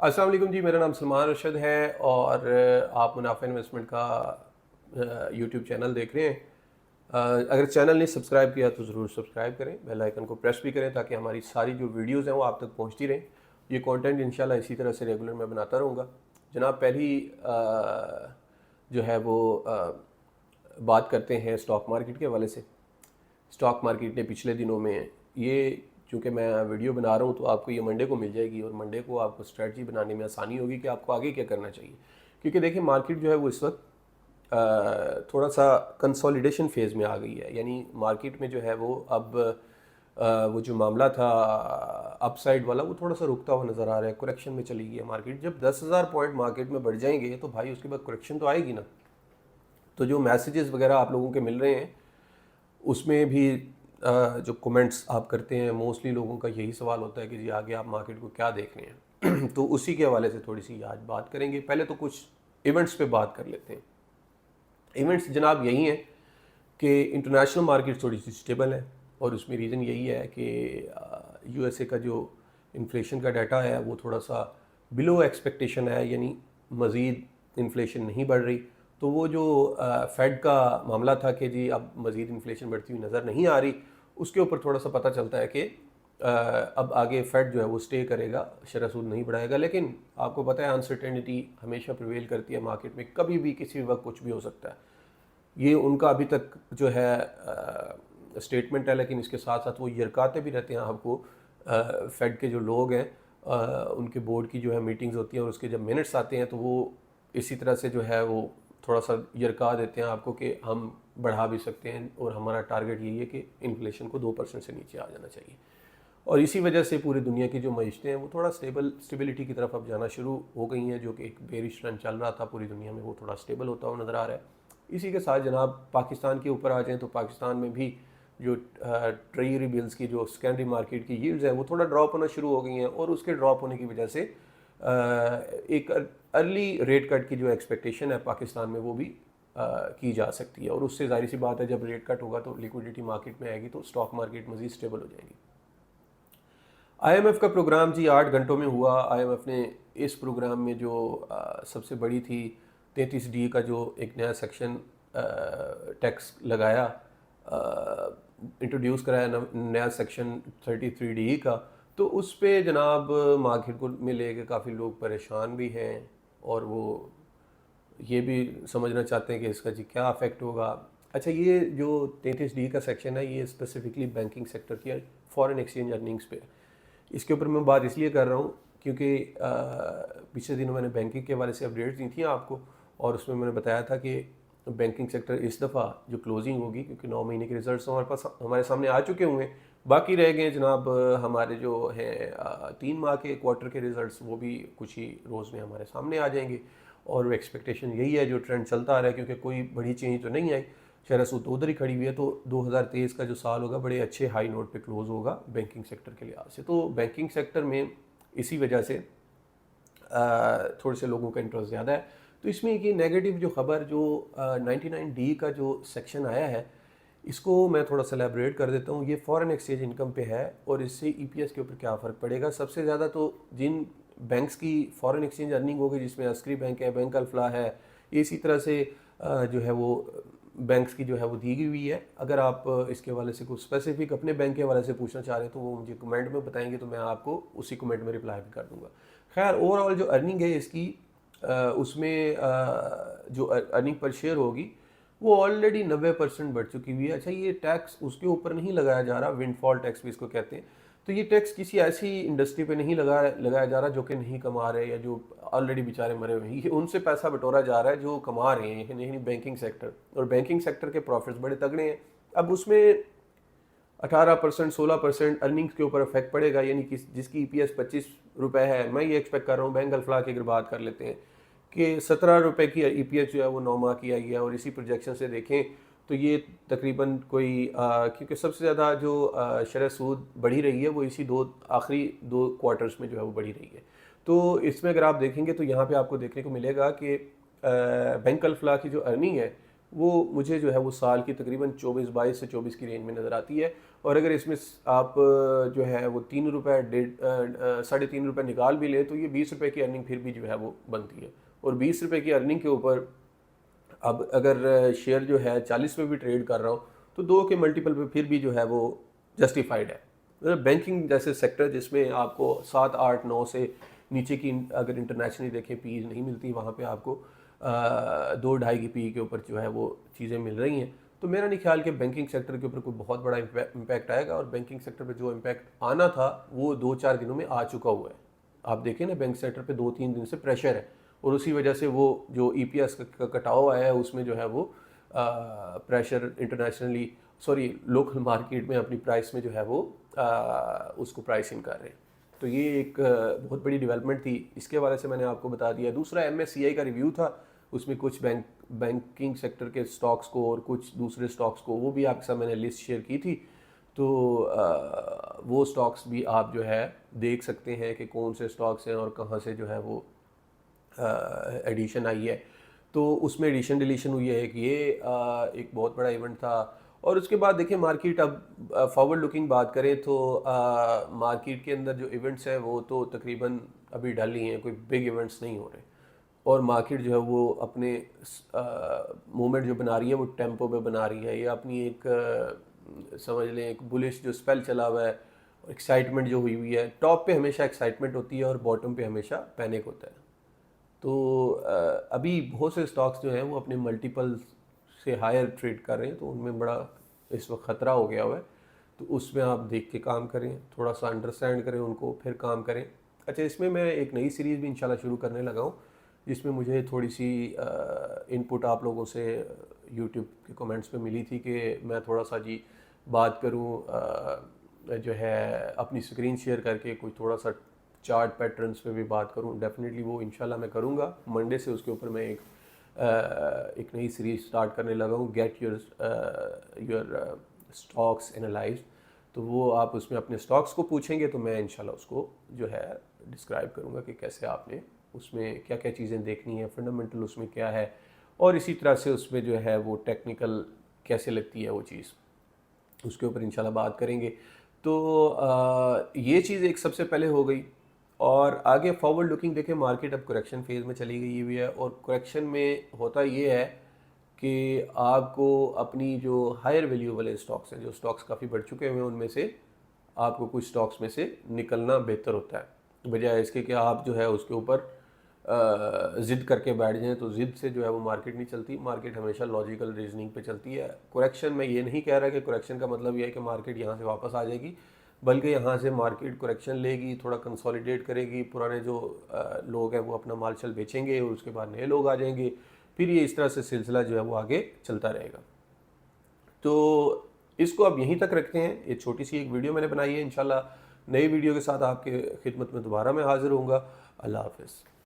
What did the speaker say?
अस्सलाम वालेकुम जी, मेरा नाम सलमान अरशद है और आप मुनाफा इन्वेस्टमेंट का यूट्यूब चैनल देख रहे हैं। अगर चैनल ने सब्सक्राइब किया तो ज़रूर सब्सक्राइब करें, बेल आइकन को प्रेस भी करें ताकि हमारी सारी जो वीडियोज़ हैं वो आप तक पहुंचती रहें। ये कंटेंट इंशाल्लाह इसी तरह से रेगुलर मैं बनाता रहूँगा। जनाब, पहली जो है वो बात करते हैं स्टॉक मार्केट के हवाले से। स्टॉक मार्केट ने पिछले दिनों में ये, चूँकि मैं वीडियो बना रहा हूँ तो आपको ये मंडे को मिल जाएगी और मंडे को आपको स्ट्रेटजी बनाने में आसानी होगी कि आपको आगे क्या करना चाहिए। क्योंकि देखिए, मार्केट जो है वो इस वक्त थोड़ा सा कंसोलिडेशन फेज़ में आ गई है। यानी मार्केट में जो है वो अब वो जो मामला था अपसाइड वाला, वो थोड़ा सा रुकता हुआ नज़र आ रहा है, करेक्शन में चली गई है मार्केट। जब 10,000 पॉइंट मार्केट में बढ़ जाएंगे तो भाई उसके बाद करेक्शन तो आएगी ना। तो जो मैसेजेस वगैरह आप लोगों के मिल रहे हैं उसमें भी जो कमेंट्स आप करते हैं, मोस्टली लोगों का यही सवाल होता है कि जी आगे आप मार्केट को क्या देख रहे हैं। तो उसी के हवाले से थोड़ी सी आज बात करेंगे। पहले तो कुछ इवेंट्स पे बात कर लेते हैं। इवेंट्स जनाब यही हैं कि इंटरनेशनल मार्केट थोड़ी सी स्टेबल है और उसमें रीज़न यही है कि यूएसए का जो इन्फ्लेशन का डाटा है वो थोड़ा सा बिलो एक्सपेक्टेशन है, यानी मज़ीद इन्फ्लेशन नहीं बढ़ रही। तो वो जो फेड का मामला था कि जी अब मज़ीद इन्फ्लेशन बढ़ती हुई नज़र नहीं आ रही, उसके ऊपर थोड़ा सा पता चलता है कि अब आगे फेड जो है वो स्टे करेगा, शरह सूद नहीं बढ़ाएगा। लेकिन आपको पता है अनसर्टेनिटी हमेशा प्रिवेल करती है मार्केट में, कभी भी किसी भी वक्त कुछ भी हो सकता है। ये उनका अभी तक जो है स्टेटमेंट है, लेकिन इसके साथ साथ वो यरकाते भी रहते हैं आपको। फेड के जो लोग हैं उनके बोर्ड की जो है मीटिंग्स होती हैं और उसके जब मिनट्स आते हैं तो वो इसी तरह से जो है वो थोड़ा सा यरका देते हैं आपको कि हम बढ़ा भी सकते हैं और हमारा टारगेट यही है कि इन्फ्लेशन को 2% से नीचे आ जाना चाहिए। और इसी वजह से पूरी दुनिया की जो मईशतें हैं वो थोड़ा स्टेबिलिटी की तरफ अब जाना शुरू हो गई हैं। जो कि एक बेरिश रन चल रहा था पूरी दुनिया में, वो थोड़ा स्टेबल होता हुआ नज़र आ रहा है। इसी के साथ जनाब पाकिस्तान के ऊपर आ जाएँ तो पाकिस्तान में भी जो ट्रेजरी बिल्स की जो सेकेंडरी मार्केट की यील्ड्स हैं वो थोड़ा ड्रॉप होना शुरू हो गई हैं और उसके ड्रॉप होने की वजह से एक अर्ली रेट कट की जो एक्सपेक्टेशन है पाकिस्तान में वो भी की जा सकती है। और उससे जाहिर सी बात है, जब रेट कट होगा तो लिक्विडिटी मार्केट में आएगी तो स्टॉक मार्केट मज़ीद स्टेबल हो जाएगी। आईएमएफ का प्रोग्राम जी 8 घंटों में हुआ। आईएमएफ ने इस प्रोग्राम में जो सबसे बड़ी थी 33D का जो एक नया सेक्शन टैक्स लगाया, इंट्रोड्यूस कराया नया सेक्शन 33D का, तो उस पे जनाब मार्केट को में लेके काफ़ी लोग परेशान भी हैं और वो ये भी समझना चाहते हैं कि इसका जी क्या अफेक्ट होगा। अच्छा, ये जो 33D का सेक्शन है ये स्पेसिफिकली बैंकिंग सेक्टर की फॉरेन एक्सचेंज अर्निंग्स पे। इसके ऊपर मैं बात इसलिए कर रहा हूँ क्योंकि पिछले दिनों मैंने बैंकिंग के हवाले से अपडेट्स दी थी आपको और उसमें मैंने बताया था कि बैंकिंग सेक्टर इस दफ़ा जो क्लोजिंग होगी, क्योंकि 9 महीने के रिजल्ट्स हमारे सामने आ चुके हुए हैं, बाकी रह गए जनाब हमारे जो हैं 3 माह के क्वार्टर के रिजल्ट्स, वो भी कुछ ही रोज़ में हमारे सामने आ जाएंगे। और एक्सपेक्टेशन यही है, जो ट्रेंड चलता आ रहा है, क्योंकि कोई बड़ी चेंज तो नहीं आई, शरह सूद उधर ही खड़ी हुई है। तो 2023 का जो साल होगा बड़े अच्छे हाई नोट पे क्लोज होगा बैंकिंग सेक्टर के लिहाज से। तो बैंकिंग सेक्टर में इसी वजह से थोड़े से लोगों का इंटरेस्ट ज़्यादा है। तो इसमें एक ये नेगेटिव जो खबर जो 99D का जो सेक्शन आया है, इसको मैं थोड़ा सा एलैबोरेट कर देता हूँ। ये फॉरेन एक्सचेंज इनकम पे है और इससे EPS के ऊपर क्या फ़र्क पड़ेगा। सबसे ज़्यादा तो जिन बैंक्स की फॉरेन एक्सचेंज अर्निंग होगी, जिसमें अस्करी बैंक है, बैंक अल्फला है, इसी तरह से जो है वो बैंक्स की जो है वो दी गई हुई है। अगर आप इसके हवाले से कुछ स्पेसिफिक अपने बैंक के हवाले से पूछना चाह रहे हैं तो वो मुझे कमेंट में बताएंगे, तो मैं आपको उसी कमेंट में रिप्लाई भी कर दूंगा। खैर, ओवरऑल जो अर्निंग है इसकी उसमें जो अर्निंग पर शेयर होगी वो ऑलरेडी 90% बढ़ चुकी हुई है। अच्छा, ये टैक्स उसके ऊपर नहीं लगाया जा रहा, विंडफॉल टैक्स भी इसको कहते हैं। तो ये टैक्स किसी ऐसी इंडस्ट्री पे नहीं लगाया जा रहा जो कि नहीं कमा रहे या जो ऑलरेडी बेचारे मरे हुए हैं। ये उनसे पैसा बटोरा जा रहा है जो कमा रहे हैं, यानी बैंकिंग सेक्टर। और बैंकिंग सेक्टर के प्रॉफिट्स बड़े तगड़े हैं। अब उसमें 18% 16% अर्निंग्स के ऊपर इफेक्ट पड़ेगा, यानी कि जिसकी EPS 25 रुपये है, मैं ये एक्सपेक्ट कर रहा हूँ बैंक अल्फला की अगर बात कर लेते हैं कि 17 रुपये की EPS जो है वो 9 माह की आई है। और इसी प्रोजेक्शन से देखें तो ये तकरीबन कोई क्योंकि सबसे ज़्यादा जो शरह सूद बढ़ी रही है वो इसी आखिरी दो क्वार्टर्स में जो है वो बढ़ी रही है। तो इसमें अगर आप देखेंगे तो यहाँ पे आपको देखने को मिलेगा कि बैंक अल्फला की जो अर्निंग है वो मुझे जो है वो साल की तकरीबन 22 से 24 की रेंज में नज़र आती है। और अगर इसमें आप जो है वो 3 रुपये 3.5 रुपये निकाल भी लें तो ये 20 रुपये की अर्निंग फिर भी जो है वो बनती है। और 20 रुपये की अर्निंग के ऊपर अब अगर शेयर जो है 40 पे भी ट्रेड कर रहा हो तो 2 के मल्टीपल पे फिर भी जो है वो जस्टिफाइड है। मतलब बैंकिंग जैसे सेक्टर जिसमें आपको 7 8 9 से नीचे की अगर इंटरनेशनली देखें पी नहीं मिलती, वहाँ पे आपको 2 ढाई की पी के ऊपर जो है वो चीज़ें मिल रही हैं। तो मेरा नहीं ख्याल कि बैंकिंग सेक्टर के ऊपर कोई बहुत बड़ा इम्पैक्ट आएगा। और बैंकिंग सेक्टर पे जो इम्पैक्ट आना था वो 2 4 दिनों में आ चुका हुआ है। आप देखें ना, बैंक सेक्टर पे 2 3 दिन से प्रेशर है और उसी वजह से वो जो ईपीएस का कटाव आया है उसमें जो है वो प्रेशर इंटरनेशनली लोकल मार्केट में अपनी प्राइस में जो है वो उसको प्राइस इन कर रहे हैं। तो ये एक बहुत बड़ी डेवलपमेंट थी, इसके हवाले से मैंने आपको बता दिया। दूसरा MSCI का रिव्यू था, उसमें कुछ बैंकिंग सेक्टर के स्टॉक्स को और कुछ दूसरे स्टॉक्स को वो भी आपके साथ मैंने लिस्ट शेयर की थी। तो वो स्टॉक्स भी आप जो है देख सकते हैं कि कौन से स्टॉक्स हैं और कहाँ से जो है वो एडिशन आई है। तो उसमें एडिशन डिलीशन हुई है एक ये एक बहुत बड़ा इवेंट था। और उसके बाद देखिए मार्केट अब फॉरवर्ड लुकिंग बात करें तो मार्केट के अंदर जो इवेंट्स हैं वो तो तकरीबन अभी डल ही हैं, कोई बिग इवेंट्स नहीं हो रहे। और मार्केट जो है वो अपने मूवमेंट जो बना रही है वो टेम्पो पे बना रही है। ये अपनी एक समझ लें एक बुलिश जो स्पेल चला हुआ है, एक्साइटमेंट जो हुई हुई है। टॉप पे हमेशा एक्साइटमेंट होती है और बॉटम पे हमेशा पैनिक होता है। तो अभी बहुत से स्टॉक्स जो हैं वो अपने मल्टीपल से हायर ट्रेड कर रहे हैं, तो उनमें बड़ा इस वक्त ख़तरा हो गया हुआ है। तो उसमें आप देख के काम करें, थोड़ा सा अंडरस्टैंड करें उनको, फिर काम करें। अच्छा, इसमें मैं एक नई सीरीज़ भी इंशाल्लाह शुरू करने लगा हूँ, जिसमें मुझे थोड़ी सी इनपुट आप लोगों से यूट्यूब के कमेंट्स पे मिली थी कि मैं थोड़ा सा जी बात करूँ जो है अपनी स्क्रीन शेयर करके कुछ थोड़ा सा चार्ट पैटर्न्स पे भी बात करूं। डेफिनेटली वो इंशाल्लाह मैं करूंगा। मंडे से उसके ऊपर मैं एक नई सीरीज स्टार्ट करने लगा हूं, गेट योर स्टॉक्स एनालाइज। तो वो आप उसमें अपने स्टॉक्स को पूछेंगे तो मैं इंशाल्लाह उसको जो है डिस्क्राइब करूंगा कि कैसे आपने उसमें क्या क्या चीज़ें देखनी है, फंडामेंटल उसमें क्या है, और इसी तरह से उसमें जो है वो टेक्निकल कैसे लगती है वो चीज़, उसके ऊपर इंशाल्लाह बात करेंगे। तो ये चीज़ एक सबसे पहले हो गई। और आगे फॉरवर्ड लुकिंग देखें, मार्केट अब करेक्शन फेज़ में चली गई हुई है। और करेक्शन में होता ये है कि आपको अपनी जो हायर वैल्यू वाले स्टॉक्स हैं, जो स्टॉक्स काफ़ी बढ़ चुके हुए हैं, उनमें से आपको कुछ स्टॉक्स में से निकलना बेहतर होता है, बजाय इसके कि आप जो है उसके ऊपर ज़िद करके बैठ जाएं। तो ज़िद से जो है वो मार्केट नहीं चलती। मार्केट हमेशा लॉजिकल रीजनिंग पे चलती है। करेक्शन में ये नहीं कह रहा कि करेक्शन का मतलब ये है कि मार्केट यहाँ से वापस आ जाएगी, बल्कि यहाँ से मार्केट करेक्शन लेगी, थोड़ा कंसोलिडेट करेगी, पुराने जो लोग हैं वो अपना माल चल बेचेंगे और उसके बाद नए लोग आ जाएंगे। फिर ये इस तरह से सिलसिला जो है वो आगे चलता रहेगा। तो इसको अब यहीं तक रखते हैं। ये छोटी सी एक वीडियो मैंने बनाई है। इंशाल्लाह नई वीडियो के साथ आपके खिदमत में दोबारा मैं हाजिर होऊंगा। अल्लाह हाफ़िज़।